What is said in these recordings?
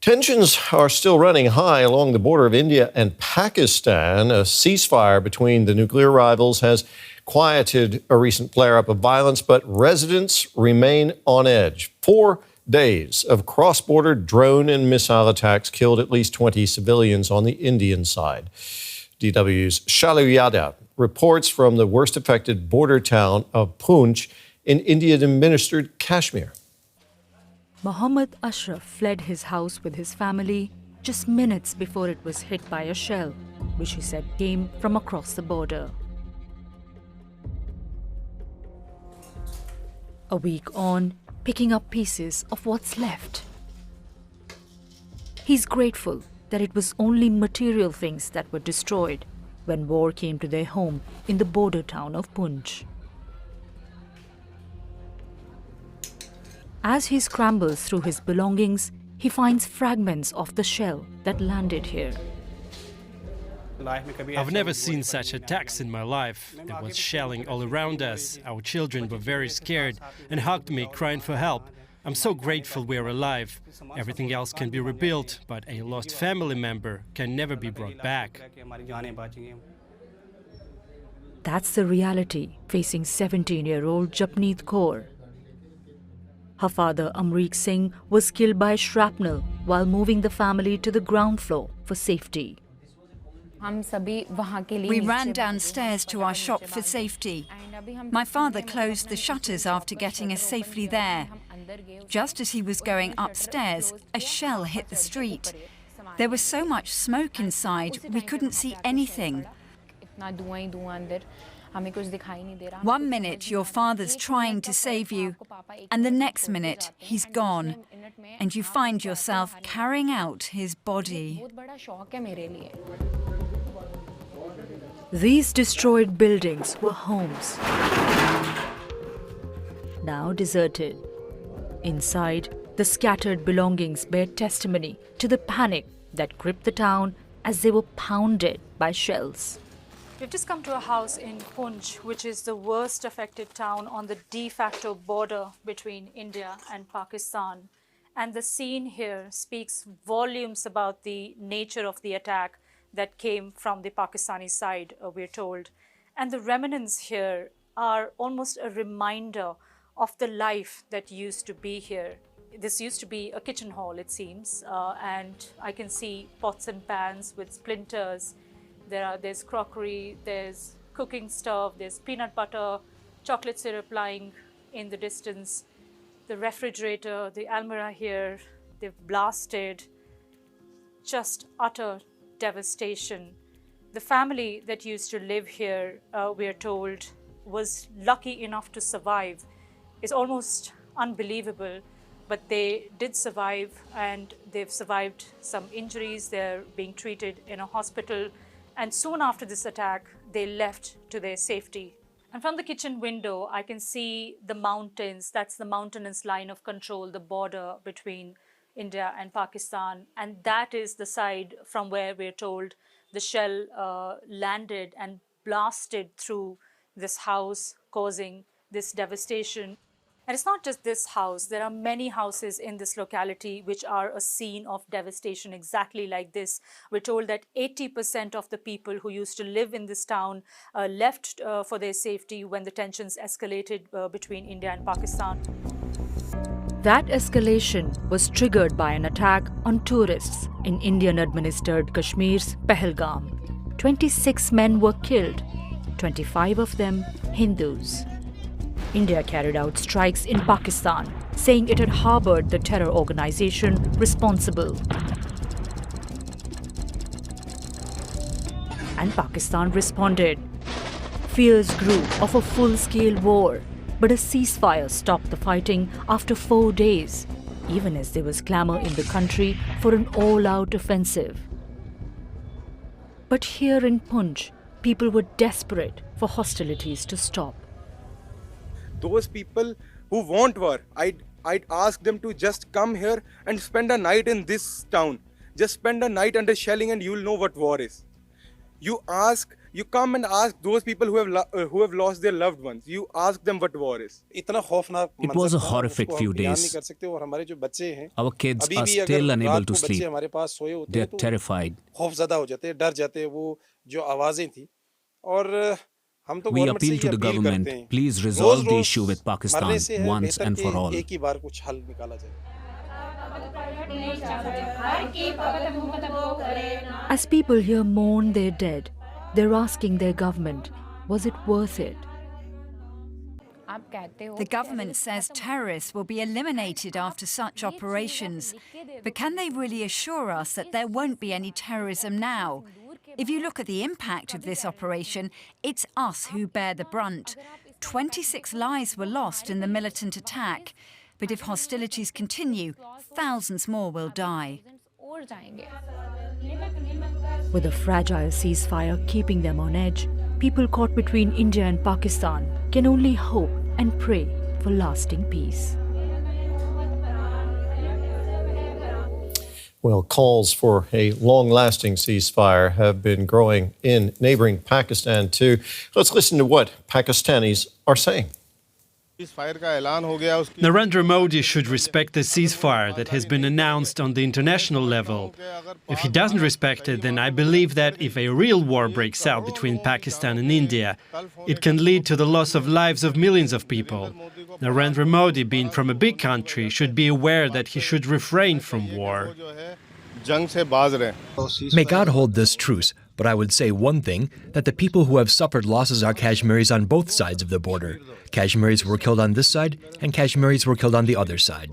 Tensions are still running high along the border of India and Pakistan. A ceasefire between the nuclear rivals has quieted a recent flare-up of violence, but residents remain on edge. 4 days of cross-border drone and missile attacks killed at least 20 civilians on the Indian side. DW's Shalu Yadav reports from the worst affected border town of Poonch in Indian-administered Kashmir. Mohammad Ashraf fled his house with his family just minutes before it was hit by a shell, which he said came from across the border. A week on, picking up pieces of what's left. He's grateful that it was only material things that were destroyed when war came to their home in the border town of Poonch. As he scrambles through his belongings, he finds fragments of the shell that landed here. I've never seen such attacks in my life. There was shelling all around us. Our children were very scared and hugged me, crying for help. I'm so grateful we're alive. Everything else can be rebuilt, but a lost family member can never be brought back. That's the reality facing 17-year-old Japneet Kaur. Her father, Amreek Singh, was killed by shrapnel while moving the family to the ground floor for safety. We ran downstairs to our shop for safety. My father closed the shutters after getting us safely there. Just as he was going upstairs, a shell hit the street. There was so much smoke inside, we couldn't see anything. 1 minute your father's trying to save you, and the next minute he's gone, and you find yourself carrying out his body. These destroyed buildings were homes, now deserted. Inside, the scattered belongings bear testimony to the panic that gripped the town as they were pounded by shells. We've just come to a house in Poonch, which is the worst affected town on the de facto border between India and Pakistan. And the scene here speaks volumes about the nature of the attack that came from the Pakistani side, we're told. And the remnants here are almost a reminder of the life that used to be here. This used to be a kitchen hall, it seems, and I can see pots and pans with splinters. There's crockery, there's cooking stuff, there's peanut butter, chocolate syrup lying in the distance, the refrigerator, the almirah here, they've blasted. Just utter devastation. The family that used to live here, we're told, was lucky enough to survive. It's almost unbelievable, but they did survive, and they've survived some injuries. They're being treated in a hospital. And soon after this attack, they left to their safety. And from the kitchen window, I can see the mountains. That's the mountainous line of control, the border between India and Pakistan. And that is the side from where we're told the shell landed and blasted through this house, causing this devastation. And it's not just this house. There are many houses in this locality which are a scene of devastation exactly like this. We're told that 80% of the people who used to live in this town left for their safety when the tensions escalated between India and Pakistan. That escalation was triggered by an attack on tourists in Indian-administered Kashmir's Pahalgam. 26 men were killed, 25 of them Hindus. India carried out strikes in Pakistan, saying it had harbored the terror organization responsible. And Pakistan responded. Fears grew of a full-scale war, but a ceasefire stopped the fighting after 4 days, even as there was clamor in the country for an all-out offensive. But here in Poonch, people were desperate for hostilities to stop. Those people who want war, I'd ask them to just come here and spend a night in this town. Just spend a night under shelling and you'll know what war is. You ask You come and ask those people who have lost their loved ones. You ask them what war is. It was a horrific few days. Our kids are still unable to sleep. They are terrified. We appeal to the government, please resolve the issue with Pakistan once and for all. As people here mourn their dead, they're asking their government, was it worth it? The government says terrorists will be eliminated after such operations. But can they really assure us that there won't be any terrorism now? If you look at the impact of this operation, it's us who bear the brunt. 26 lives were lost in the militant attack. But if hostilities continue, thousands more will die. With a fragile ceasefire keeping them on edge, people caught between India and Pakistan can only hope and pray for lasting peace. Well, calls for a long-lasting ceasefire have been growing in neighboring Pakistan too. Let's listen to what Pakistanis are saying. Narendra Modi should respect the ceasefire that has been announced on the international level. If he doesn't respect it, then I believe that if a real war breaks out between Pakistan and India, it can lead to the loss of lives of millions of people. Narendra Modi, being from a big country, should be aware that he should refrain from war. May God hold this truce, but I would say one thing, that the people who have suffered losses are Kashmiris on both sides of the border. Kashmiris were killed on this side, and Kashmiris were killed on the other side.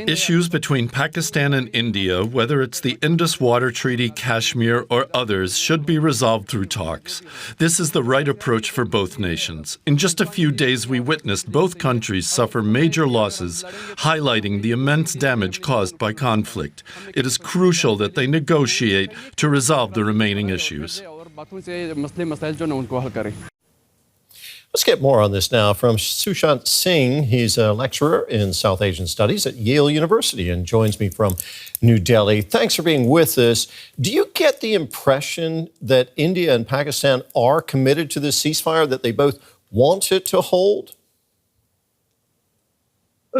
Issues between Pakistan and India, whether it's the Indus Water Treaty, Kashmir, or others, should be resolved through talks. This is the right approach for both nations. In just a few days, we witnessed both countries suffer major losses, highlighting the immense damage caused by conflict. It is crucial that they negotiate to resolve the remaining issues. Let's get more on this now from Sushant Singh. He's a lecturer in South Asian Studies at Yale University and joins me from New Delhi. Thanks for being with us. Do you get the impression that India and Pakistan are committed to this ceasefire, that they both want it to hold?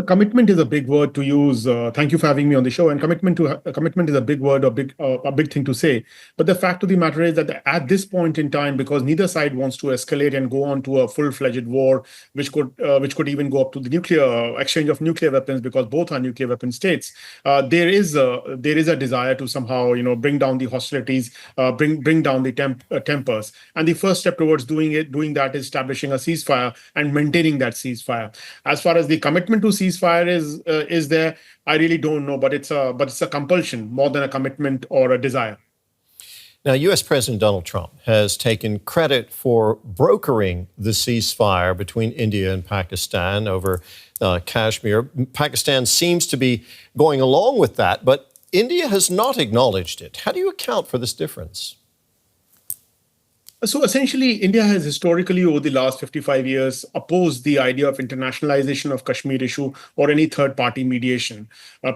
Commitment is a big word to use. Thank you for having me on the show. And commitment is a big word, a big thing to say. But the fact of the matter is that at this point in time, because neither side wants to escalate and go on to a full-fledged war, which could even go up to the nuclear exchange of nuclear weapons, because both are nuclear weapon states, there is a desire to somehow bring down the hostilities, bring down the tempers. And the first step towards doing that is establishing a ceasefire and maintaining that ceasefire. As far as the commitment to ceasefire is there, I really don't know, but it's a compulsion more than a commitment or a desire. Now, U.S. President Donald Trump has taken credit for brokering the ceasefire between India and Pakistan over Kashmir. Pakistan seems to be going along with that, but India has not acknowledged it. How do you account for this difference? So essentially, India has historically, over the last 55 years, opposed the idea of internationalization of Kashmir issue or any third-party mediation.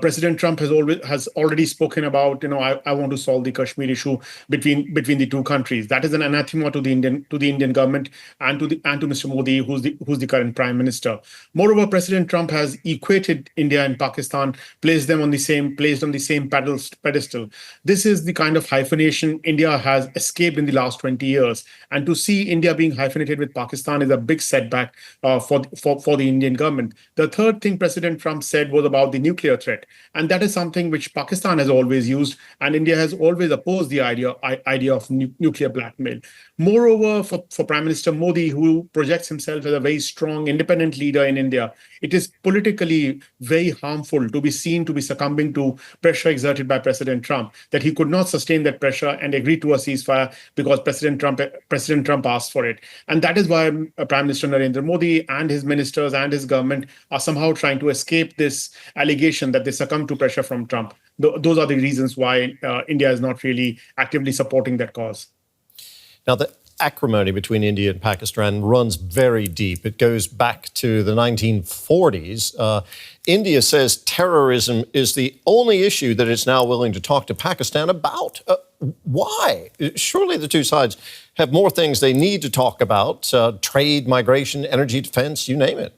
President Trump has already spoken about, I want to solve the Kashmir issue between the two countries. That is an anathema to the Indian government and to Mr. Modi, who's the current prime minister. Moreover, President Trump has equated India and Pakistan, placed on the same pedestal. This is the kind of hyphenation India has escaped in the last 20 years. And to see India being hyphenated with Pakistan is a big setback for the Indian government. The third thing President Trump said was about the nuclear threat. And that is something which Pakistan has always used, and India has always opposed the idea of nuclear blackmail. Moreover, for Prime Minister Modi, who projects himself as a very strong, independent leader in India, it is politically very harmful to be seen to be succumbing to pressure exerted by President Trump, that he could not sustain that pressure and agree to a ceasefire because President Trump asked for it. And that is why Prime Minister Narendra Modi and his ministers and his government are somehow trying to escape this allegation that they succumb to pressure from Trump. Those are the reasons why India is not really actively supporting that cause. Now, the acrimony between India and Pakistan runs very deep. It goes back to the 1940s. India says terrorism is the only issue that it's now willing to talk to Pakistan about. Why? Surely the two sides have more things they need to talk about, trade, migration, energy, defense, you name it.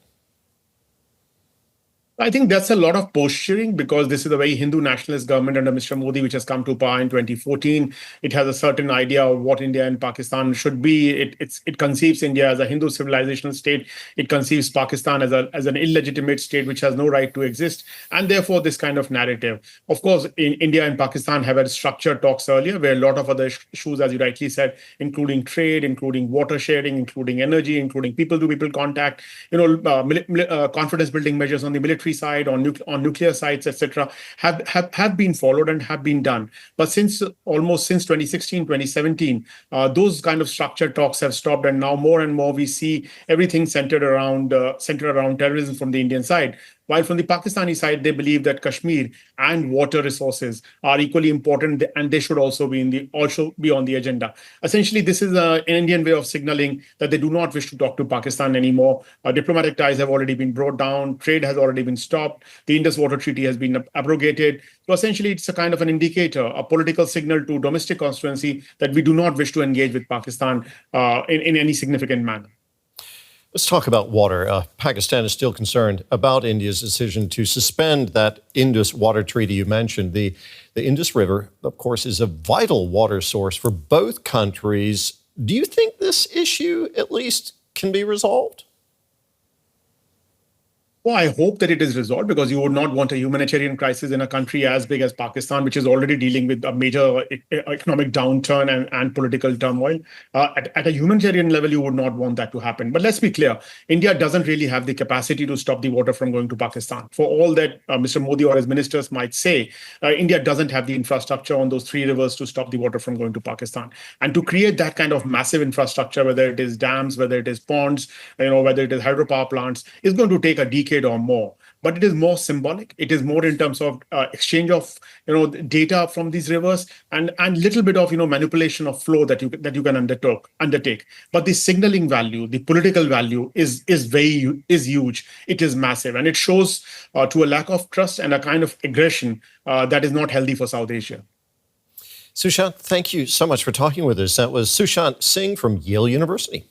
I think that's a lot of posturing because this is a very Hindu nationalist government under Mr. Modi, which has come to power in 2014. It has a certain idea of what India and Pakistan should be. It conceives India as a Hindu civilizational state. It conceives Pakistan as an illegitimate state which has no right to exist. And therefore, this kind of narrative. Of course, India and Pakistan have had structured talks earlier where a lot of other issues, as you rightly said, including trade, including water sharing, including energy, including people-to-people contact, confidence building measures on the military side, on nuclear sites, etc., have been followed and have been done. But since 2016, 2017, those kind of structured talks have stopped, and now more and more we see everything centered around terrorism from the Indian side. While from the Pakistani side, they believe that Kashmir and water resources are equally important, and they should also be on the agenda. Essentially, this is an Indian way of signaling that they do not wish to talk to Pakistan anymore. Diplomatic ties have already been brought down. Trade has already been stopped. The Indus Water Treaty has been abrogated. So essentially, it's a kind of an indicator, a political signal to domestic constituency that we do not wish to engage with Pakistan in any significant manner. Let's talk about water. Pakistan is still concerned about India's decision to suspend that Indus Water Treaty you mentioned. The Indus River, of course, is a vital water source for both countries. Do you think this issue at least can be resolved? Well, I hope that it is resolved because you would not want a humanitarian crisis in a country as big as Pakistan, which is already dealing with a major economic downturn and political turmoil. At a humanitarian level, you would not want that to happen. But let's be clear, India doesn't really have the capacity to stop the water from going to Pakistan. For all that Mr. Modi or his ministers might say, India doesn't have the infrastructure on those three rivers to stop the water from going to Pakistan. And to create that kind of massive infrastructure, whether it is dams, whether it is ponds, whether it is hydropower plants, is going to take a decade or more. But it is more symbolic. It is more in terms of exchange of data from these rivers and little bit of manipulation of flow that you can undertake. But the signaling value, the political value is huge. It is massive, and it shows to a lack of trust and a kind of aggression that is not healthy for South Asia. Sushant, thank you so much for talking with us. That was Sushant Singh from Yale University.